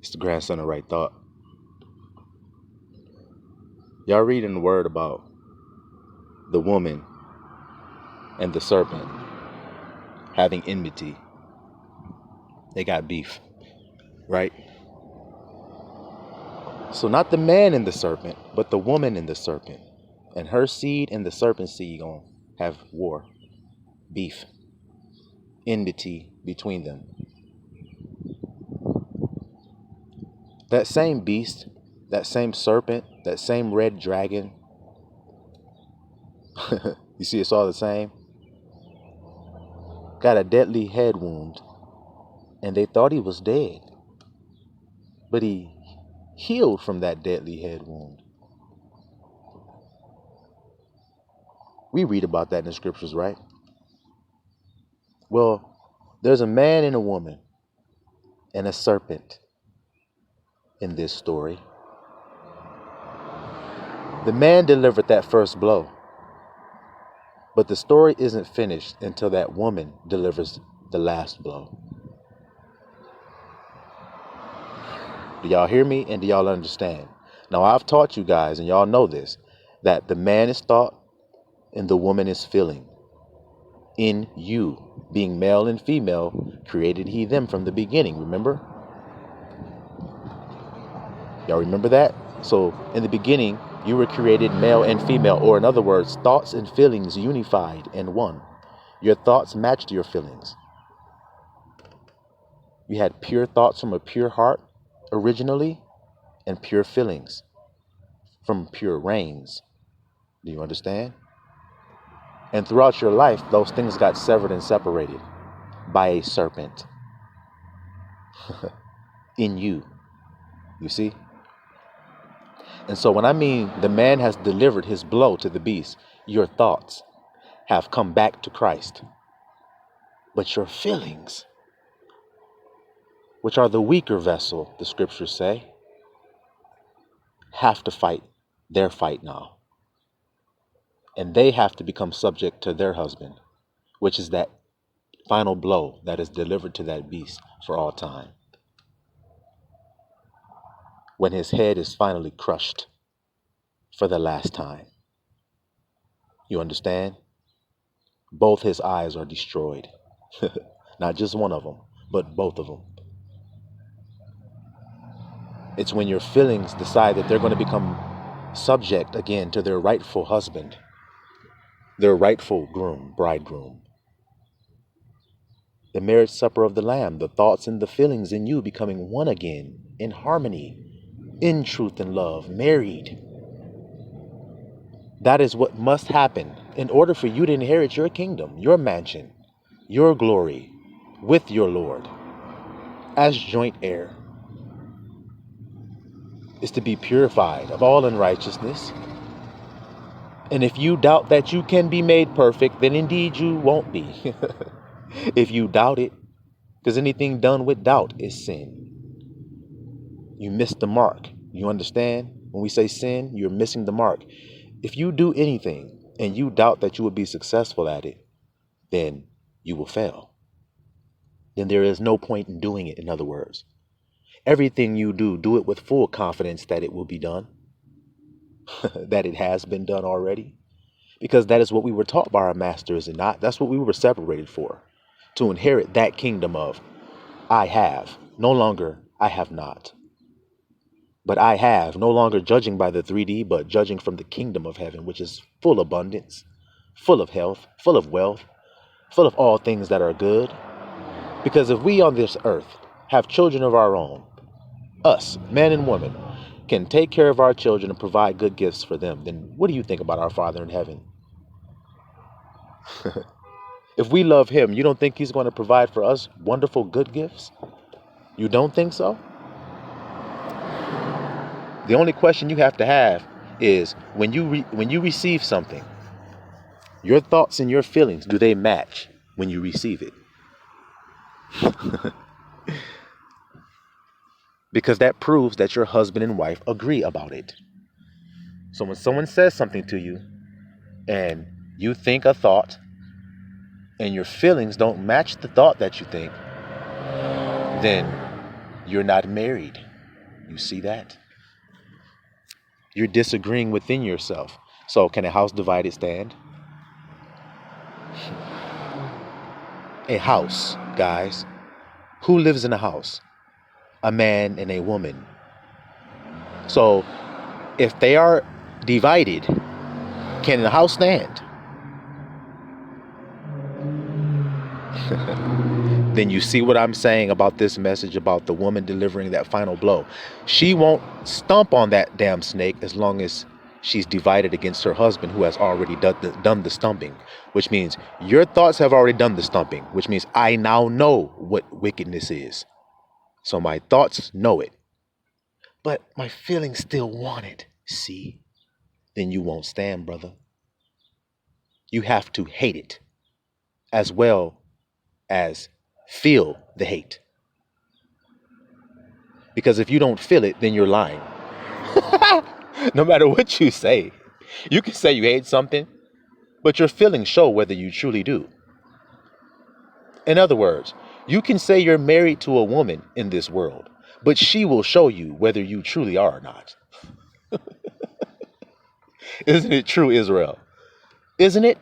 It's the grandson of right thought. Y'all read in the word about the woman and the serpent having enmity. They got beef, right? So not the man and the serpent, but the woman and the serpent. And her seed and the serpent's seed gonna have war, beef, enmity between them. That same beast, that same serpent, that same red dragon, you see it's all the same, got a deadly head wound, and they thought he was dead. But he healed from that deadly head wound. We read about that in the scriptures, right? Well, there's a man and a woman and a serpent in this story. The man delivered that first blow, but the story isn't finished until that woman delivers the last blow. Do y'all hear me and do y'all understand? Now, I've taught you guys, and y'all know this, that the man is thought and the woman is feeling. In you, being male and female, created he them from the beginning, remember? Y'all remember that? So in the beginning, you were created male and female, or in other words, thoughts and feelings unified in one. Your thoughts matched your feelings. You had pure thoughts from a pure heart originally, and pure feelings from pure reins. Do you understand? And throughout your life, those things got severed and separated by a serpent in you. You see? And so when I mean the man has delivered his blow to the beast, your thoughts have come back to Christ. But your feelings, which are the weaker vessel, the scriptures say, have to fight their fight now. And they have to become subject to their husband, which is that final blow that is delivered to that beast for all time. When his head is finally crushed for the last time. You understand? Both his eyes are destroyed. Not just one of them, but both of them. It's when your feelings decide that they're going to become subject again to their rightful husband, their rightful bridegroom. The marriage supper of the Lamb, the thoughts and the feelings in you becoming one again, in harmony, in truth and love, married. That is what must happen in order for you to inherit your kingdom, your mansion, your glory with your Lord as joint heir. Is to be purified of all unrighteousness. And if you doubt that you can be made perfect, then indeed you won't be. If you doubt it, because anything done with doubt is sin. You miss the mark. You understand? When we say sin, you're missing the mark. If you do anything and you doubt that you will be successful at it, then you will fail. Then there is no point in doing it, in other words. Everything you do, do it with full confidence that it will be done, that it has been done already, because that is what we were taught by our masters, and not that's what we were separated for, to inherit that kingdom of I have, no longer I have not. But I have, no longer judging by the 3D, but judging from the kingdom of heaven, which is full abundance, full of health, full of wealth, full of all things that are good. Because if we on this earth have children of our own, us, men and women, can take care of our children and provide good gifts for them, then what do you think about our Father in heaven? If we love him, you don't think he's going to provide for us wonderful good gifts? You don't think so? The only question you have to have is when you receive something, your thoughts and your feelings, do they match when you receive it? Because that proves that your husband and wife agree about it. So when someone says something to you and you think a thought and your feelings don't match the thought that you think, then you're not married. You see that? You're disagreeing within yourself. So can a house divided stand? A house, guys. Who lives in a house? A man and a woman. So if they are divided, can the house stand? Then you see what I'm saying about this message about the woman delivering that final blow. She won't stomp on that damn snake as long as she's divided against her husband, who has already done the stumping, which means your thoughts have already done the stumping, which means I now know what wickedness is. So my thoughts know it, but my feelings still want it. See? Then you won't stand, brother. You have to hate it as well as feel the hate. Because if you don't feel it, then you're lying. No matter what you say. You can say you hate something, but your feelings show whether you truly do. In other words, you can say you're married to a woman in this world, but she will show you whether you truly are or not. Isn't it true, Israel? Isn't it?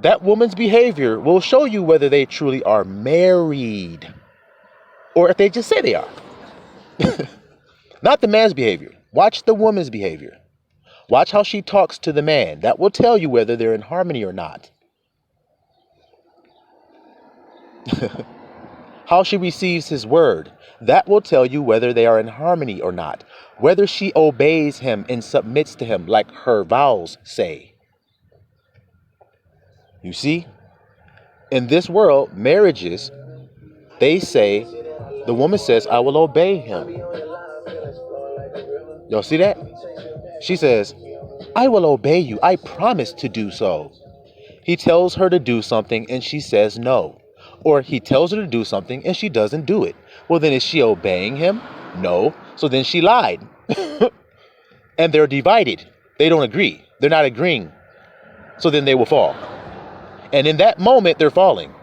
That woman's behavior will show you whether they truly are married or if they just say they are. Not the man's behavior. Watch the woman's behavior. Watch how she talks to the man. That will tell you whether they're in harmony or not. How she receives his word. That will tell you whether they are in harmony or not. Whether she obeys him and submits to him like her vows say. You see, in this world, marriages, they say, the woman says, I will obey him. Y'all see that? She says, I will obey you. I promise to do so. He tells her to do something and she says no. Or he tells her to do something and she doesn't do it. Well, then is she obeying him? No. So then she lied. And they're divided. They don't agree. They're not agreeing. So then they will fall. And in that moment, they're falling.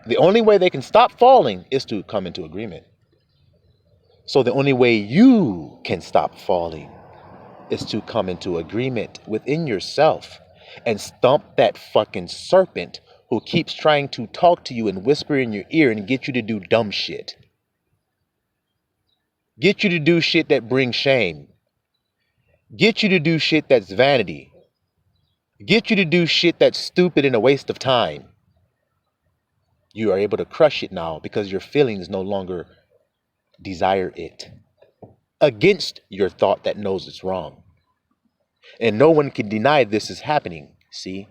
The only way they can stop falling is to come into agreement. So the only way you can stop falling is to come into agreement within yourself and stomp that fucking serpent who keeps trying to talk to you and whisper in your ear and get you to do dumb shit. Get you to do shit that brings shame. Get you to do shit that's vanity. Get you to do shit that's stupid and a waste of time. You are able to crush it now because your feelings no longer desire it against your thought that knows it's wrong. And no one can deny this is happening. See,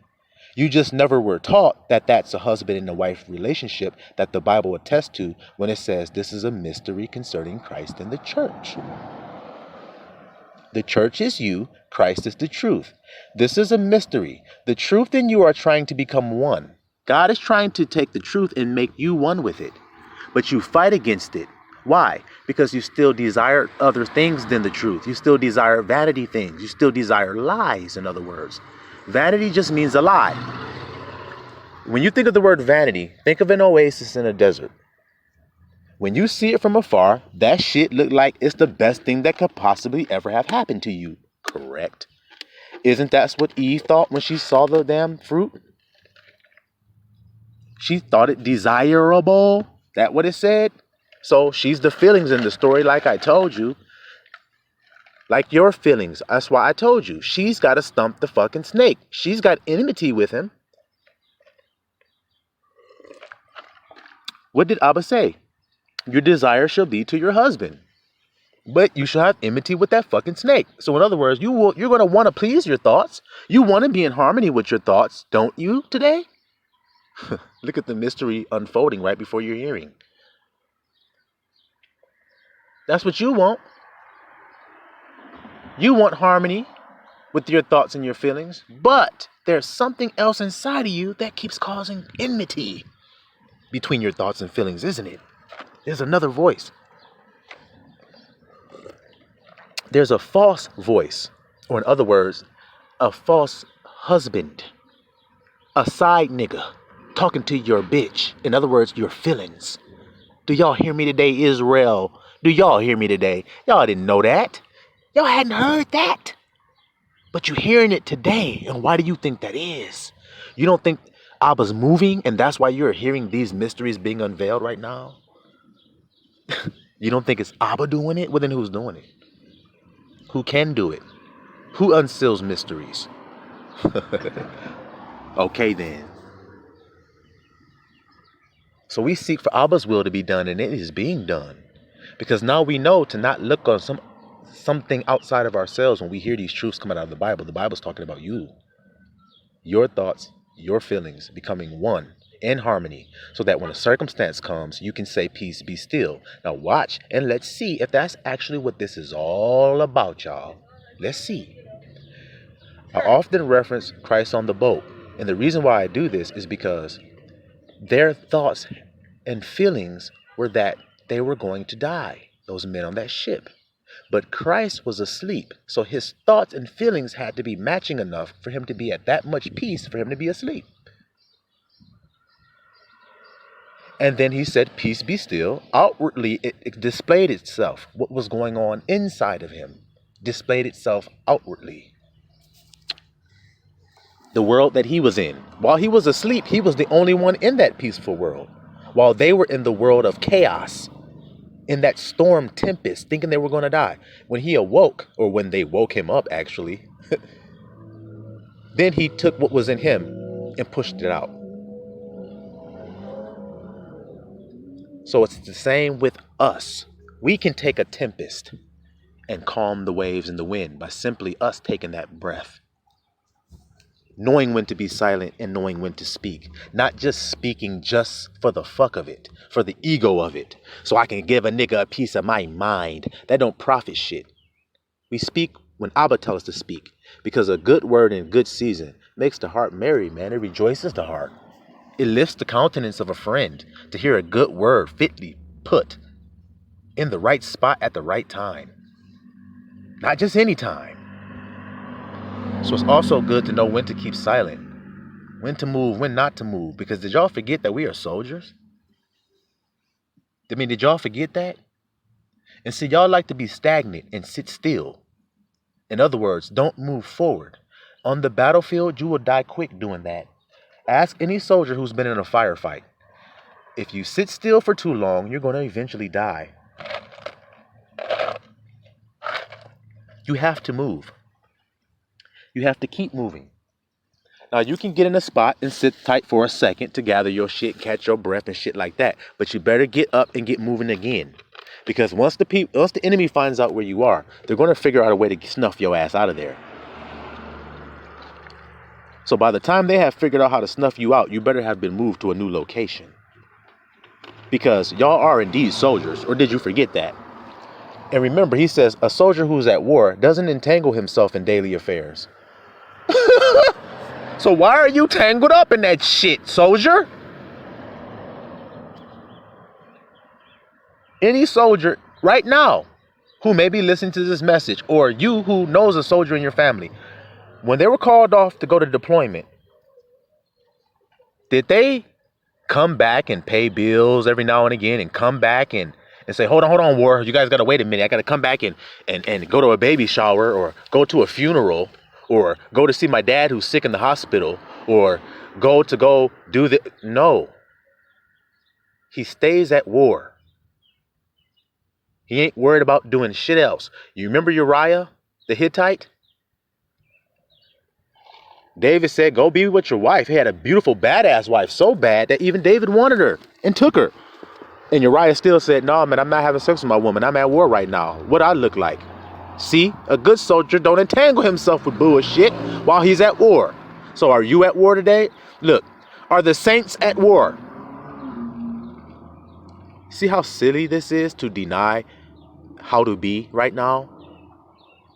you just never were taught that that's a husband and a wife relationship that the Bible attests to when it says this is a mystery concerning Christ and the church. The church is you, Christ is the truth. This is a mystery. The truth and you are trying to become one. God is trying to take the truth and make you one with it. But you fight against it. Why? Because you still desire other things than the truth. You still desire vanity things. You still desire lies, in other words. Vanity just means a lie. When you think of the word vanity, think of an oasis in a desert. When you see it from afar, that shit look like it's the best thing that could possibly ever have happened to you. Correct? Isn't that what Eve thought when she saw the damn fruit? She thought it desirable. That what it said? So she's the feelings in the story like I told you. Like your feelings. That's why I told you. She's got to stump the fucking snake. She's got enmity with him. What did Abba say? Your desire shall be to your husband. But you shall have enmity with that fucking snake. So in other words, you're going to want to please your thoughts. You want to be in harmony with your thoughts, don't you, today? Look at the mystery unfolding right before your hearing. That's what you want. You want harmony with your thoughts and your feelings, but there's something else inside of you that keeps causing enmity between your thoughts and feelings, isn't it? There's another voice. There's a false voice, or in other words, a false husband, a side nigga talking to your bitch. In other words, your feelings. Do y'all hear me today, Israel? Do y'all hear me today? Y'all didn't know that. Y'all hadn't heard that. But you're hearing it today. And why do you think that is? You don't think Abba's moving and that's why you're hearing these mysteries being unveiled right now? You don't think it's Abba doing it? Well, then who's doing it? Who can do it? Who unseals mysteries? Okay, then. So we seek for Abba's will to be done, and it is being done. Because now we know to not look on something outside of ourselves when we hear these truths coming out of the Bible. The Bible's talking about you. Your thoughts, your feelings becoming one in harmony so that when a circumstance comes, you can say, peace, be still. Now watch and let's see if that's actually what this is all about, y'all. Let's see. I often reference Christ on the boat. And the reason why I do this is because their thoughts and feelings were that they were going to die, those men on that ship. But Christ was asleep, so his thoughts and feelings had to be matching enough for him to be at that much peace for him to be asleep. And then he said, peace be still. Outwardly, it displayed itself. What was going on inside of him displayed itself outwardly. The world that he was in. While he was asleep, he was the only one in that peaceful world. While they were in the world of chaos, in that storm tempest, thinking they were going to die. When he awoke, or when they woke him up, actually, then he took what was in him and pushed it out. So it's the same with us. We can take a tempest and calm the waves and the wind by simply us taking that breath. Knowing when to be silent and knowing when to speak. Not just speaking just for the fuck of it, for the ego of it, so I can give a nigga a piece of my mind. That don't profit shit. We speak when Abba tells us to speak, because a good word in good season makes the heart merry, man. It rejoices the heart. It lifts the countenance of a friend to hear a good word fitly put in the right spot at the right time. Not just any time. So it's also good to know when to keep silent, when to move, when not to move. Because did y'all forget that we are soldiers? Did y'all forget that? And see, y'all like to be stagnant and sit still. In other words, don't move forward. On the battlefield, you will die quick doing that. Ask any soldier who's been in a firefight. If you sit still for too long, you're going to eventually die. You have to move. You have to keep moving. Now, you can get in a spot and sit tight for a second to gather your shit, catch your breath and shit like that. But you better get up and get moving again. Because once the enemy finds out where you are, they're going to figure out a way to snuff your ass out of there. So by the time they have figured out how to snuff you out, you better have been moved to a new location. Because y'all are indeed soldiers, or did you forget that? And remember, he says, a soldier who's at war doesn't entangle himself in daily affairs. So why are you tangled up in that shit, soldier? Any soldier right now who may be listening to this message, or you who knows a soldier in your family, when they were called off to go to deployment, did they come back and pay bills every now and again and come back and say, hold on, war, you guys got to wait a minute. I got to come back and go to a baby shower or go to a funeral or go to see my dad who's sick in the hospital or go do the... No. He stays at war. He ain't worried about doing shit else. You remember Uriah, the Hittite? David said, go be with your wife. He had a beautiful, badass wife, so bad that even David wanted her and took her. And Uriah still said, no, man, I'm not having sex with my woman. I'm at war right now. What I look like? See, a good soldier don't entangle himself with bullshit while he's at war. So are you at war today? Look, are the saints at war? See how silly this is to deny how to be right now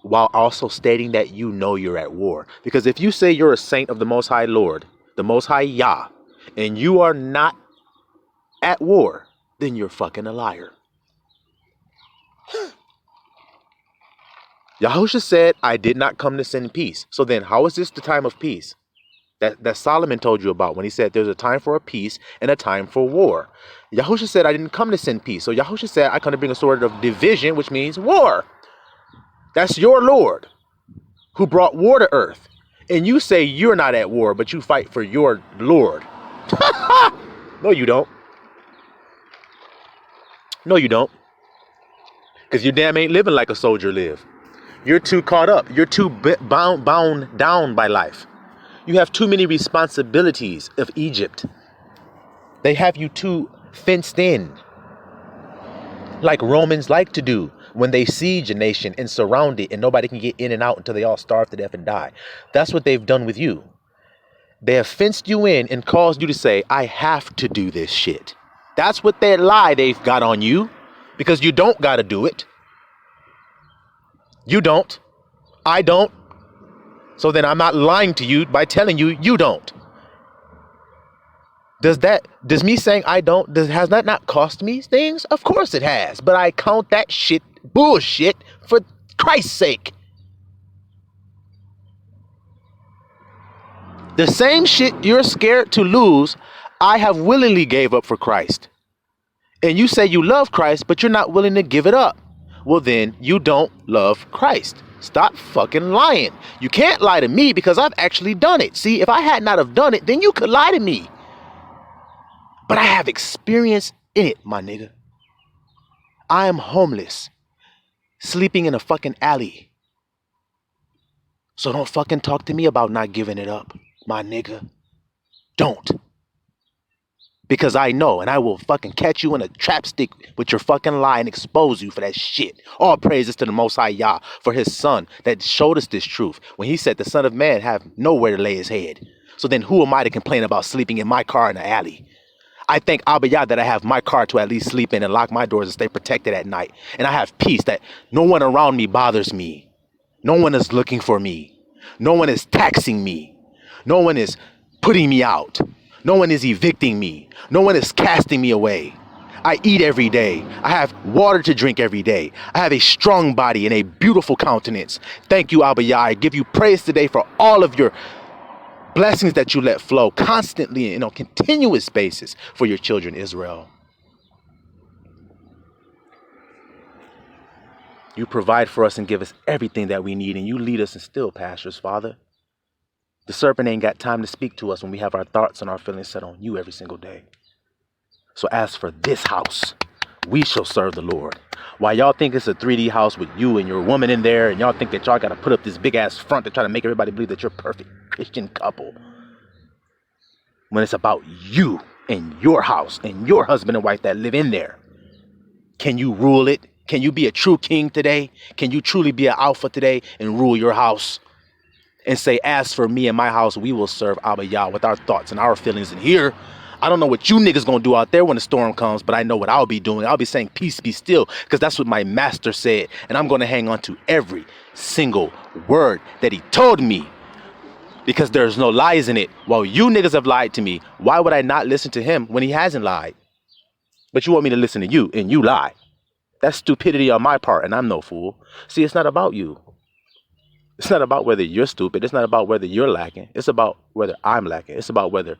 while also stating that you know you're at war. Because if you say you're a saint of the Most High Lord, the Most High Yah, and you are not at war, then you're fucking a liar. Yahusha said, I did not come to send peace. So then how is this the time of peace? that Solomon told you about when he said there's a time for a peace and a time for war. Yahusha said, I didn't come to send peace. So Yahusha said, I come to bring a sword of division, which means war. That's your Lord who brought war to earth. And you say you're not at war, but you fight for your Lord. No, you don't. No, you don't. Because you damn ain't living like a soldier live. You're too caught up. You're too bound down by life. You have too many responsibilities of Egypt. They have you too fenced in, like Romans like to do when they siege a nation and surround it and nobody can get in and out until they all starve to death and die. That's what they've done with you. They have fenced you in and caused you to say, I have to do this shit. That's what that lie they've got on you, because you don't got to do it. You don't. I don't. So then I'm not lying to you by telling you you don't. Does me saying I don't, has that not cost me things? Of course it has. But I count that shit bullshit for Christ's sake. The same shit you're scared to lose, I have willingly gave up for Christ. And you say you love Christ, but you're not willing to give it up. Well, then you don't love Christ. Stop fucking lying. You can't lie to me because I've actually done it. See, if I had not have done it, then you could lie to me. But I have experience in it, my nigga. I am homeless, sleeping in a fucking alley. So don't fucking talk to me about not giving it up, my nigga. Don't. Because I know, and I will fucking catch you in a trapstick with your fucking lie and expose you for that shit. All praises to the Most High Yah for his son that showed us this truth when he said the Son of Man have nowhere to lay his head. So then who am I to complain about sleeping in my car in the alley? I thank Abba Yah that I have my car to at least sleep in and lock my doors and stay protected at night. And I have peace that no one around me bothers me. No one is looking for me. No one is taxing me. No one is putting me out. No one is evicting me. No one is casting me away. I eat every day. I have water to drink every day. I have a strong body and a beautiful countenance. Thank you, Abba Yah. I give you praise today for all of your blessings that you let flow constantly and on a continuous basis for your children, Israel. You provide for us and give us everything that we need, and you lead us in still pastures, Father. The serpent ain't got time to speak to us when we have our thoughts and our feelings set on you every single day. So as for this house, we shall serve the Lord. While y'all think it's a 3D house with you and your woman in there, and y'all think that y'all got to put up this big ass front to try to make everybody believe that you're a perfect Christian couple, when it's about you and your house and your husband and wife that live in there. Can you rule it? Can you be a true king today? Can you truly be an alpha today and rule your house? And say, as for me and my house, we will serve Abba Yah with our thoughts and our feelings in here. I don't know what you niggas gonna do out there when the storm comes, but I know what I'll be doing. I'll be saying, peace be still, because that's what my master said. And I'm gonna hang on to every single word that he told me, because there's no lies in it. While you niggas have lied to me, why would I not listen to him when he hasn't lied? But you want me to listen to you, and you lie. That's stupidity on my part, and I'm no fool. See, it's not about you. It's not about whether you're stupid. It's not about whether you're lacking. It's about whether I'm lacking. It's about whether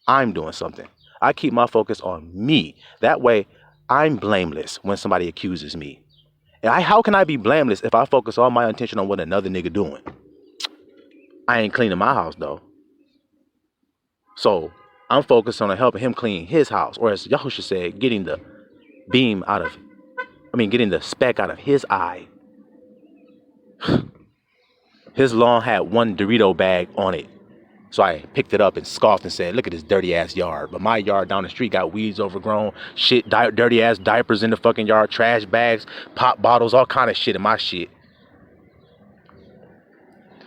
I'm doing something. I keep my focus on me. That way, I'm blameless when somebody accuses me. And how can I be blameless if I focus all my attention on what another nigga doing? I ain't cleaning my house, though. So I'm focused on helping him clean his house. Or as Yahusha said, getting the getting the speck out of his eye. His lawn had one Dorito bag on it. So I picked it up and scoffed and said, look at this dirty ass yard. But my yard down the street got weeds overgrown, shit, dirty ass diapers in the fucking yard, trash bags, pop bottles, all kind of shit in my shit.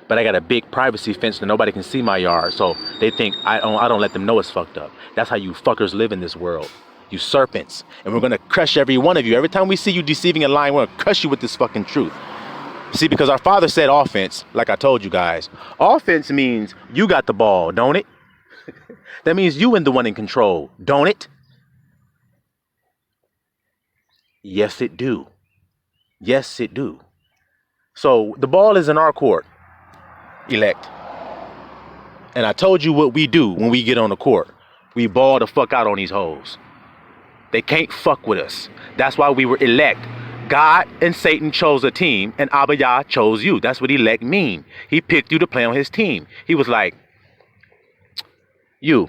But I got a big privacy fence that nobody can see my yard. So they think I don't let them know it's fucked up. That's how you fuckers live in this world. You serpents. And we're going to crush every one of you. Every time we see you deceiving and lying, we're going to crush you with this fucking truth. See, because our Father said offense, like I told you guys. Offense means you got the ball, don't it? That means you and the one in control, don't it? Yes, it do. Yes, it do. So the ball is in our court, elect. And I told you what we do when we get on the court. We ball the fuck out on these hoes. They can't fuck with us. That's why we were elect. God and Satan chose a team, and Abba Yah chose you. That's what elect mean. He picked you to play on his team. He was like, you,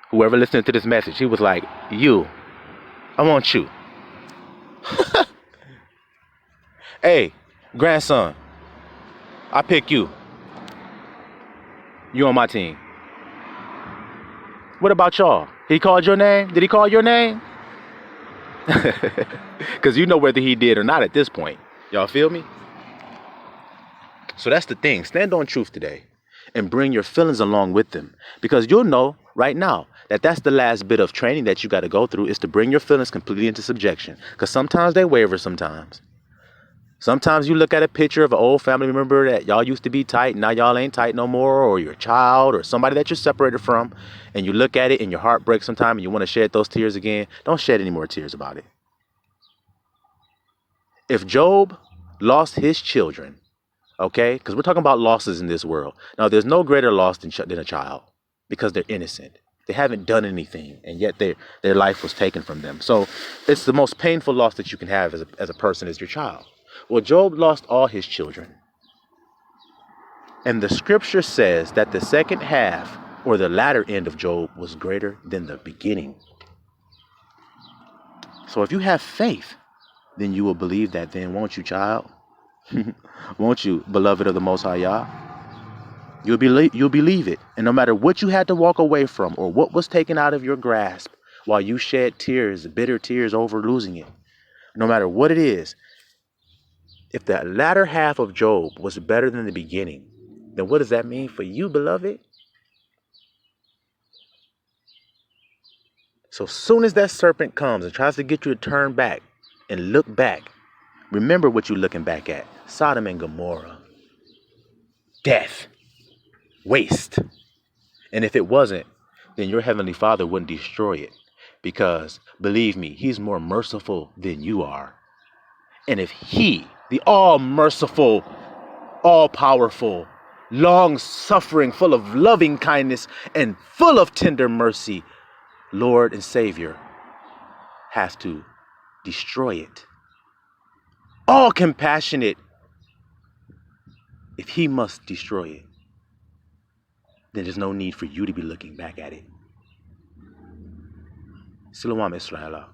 whoever listened to this message, he was like, you, I want you. Hey, grandson, I pick you. You on my team. What about y'all? He called your name? Did he call your name? Because you know whether he did or not at this point. Y'all feel me? So that's the thing. Stand on truth today and bring your feelings along with them. Because you'll know right now that that's the last bit of training that you got to go through, is to bring your feelings completely into subjection. Because sometimes they waver sometimes. Sometimes you look at a picture of an old family member that y'all used to be tight, and now y'all ain't tight no more, or your child, or somebody that you're separated from, and you look at it and your heart breaks sometime and you want to shed those tears again. Don't shed any more tears about it. If Job lost his children, okay, because we're talking about losses in this world. Now, there's no greater loss than a child, because they're innocent. They haven't done anything, and yet their life was taken from them. So it's the most painful loss that you can have as a person is your child. Well, Job lost all his children. And the scripture says that the second half, or the latter end of Job, was greater than the beginning. So if you have faith, then you will believe that then, won't you, child? Won't you, beloved of the Most High Yah? You'll believe it. And no matter what you had to walk away from, or what was taken out of your grasp while you shed tears, bitter tears over losing it, no matter what it is, if the latter half of Job was better than the beginning, then what does that mean for you, beloved? So soon as that serpent comes and tries to get you to turn back and look back, remember what you're looking back at. Sodom and Gomorrah. Death. Waste. And if it wasn't, then your heavenly Father wouldn't destroy it. Because, believe me, he's more merciful than you are. And if he, the all-merciful, all-powerful, long-suffering, full of loving kindness, and full of tender mercy, Lord and Savior, has to destroy it, all compassionate, if he must destroy it, then there's no need for you to be looking back at it. Silawam Israel.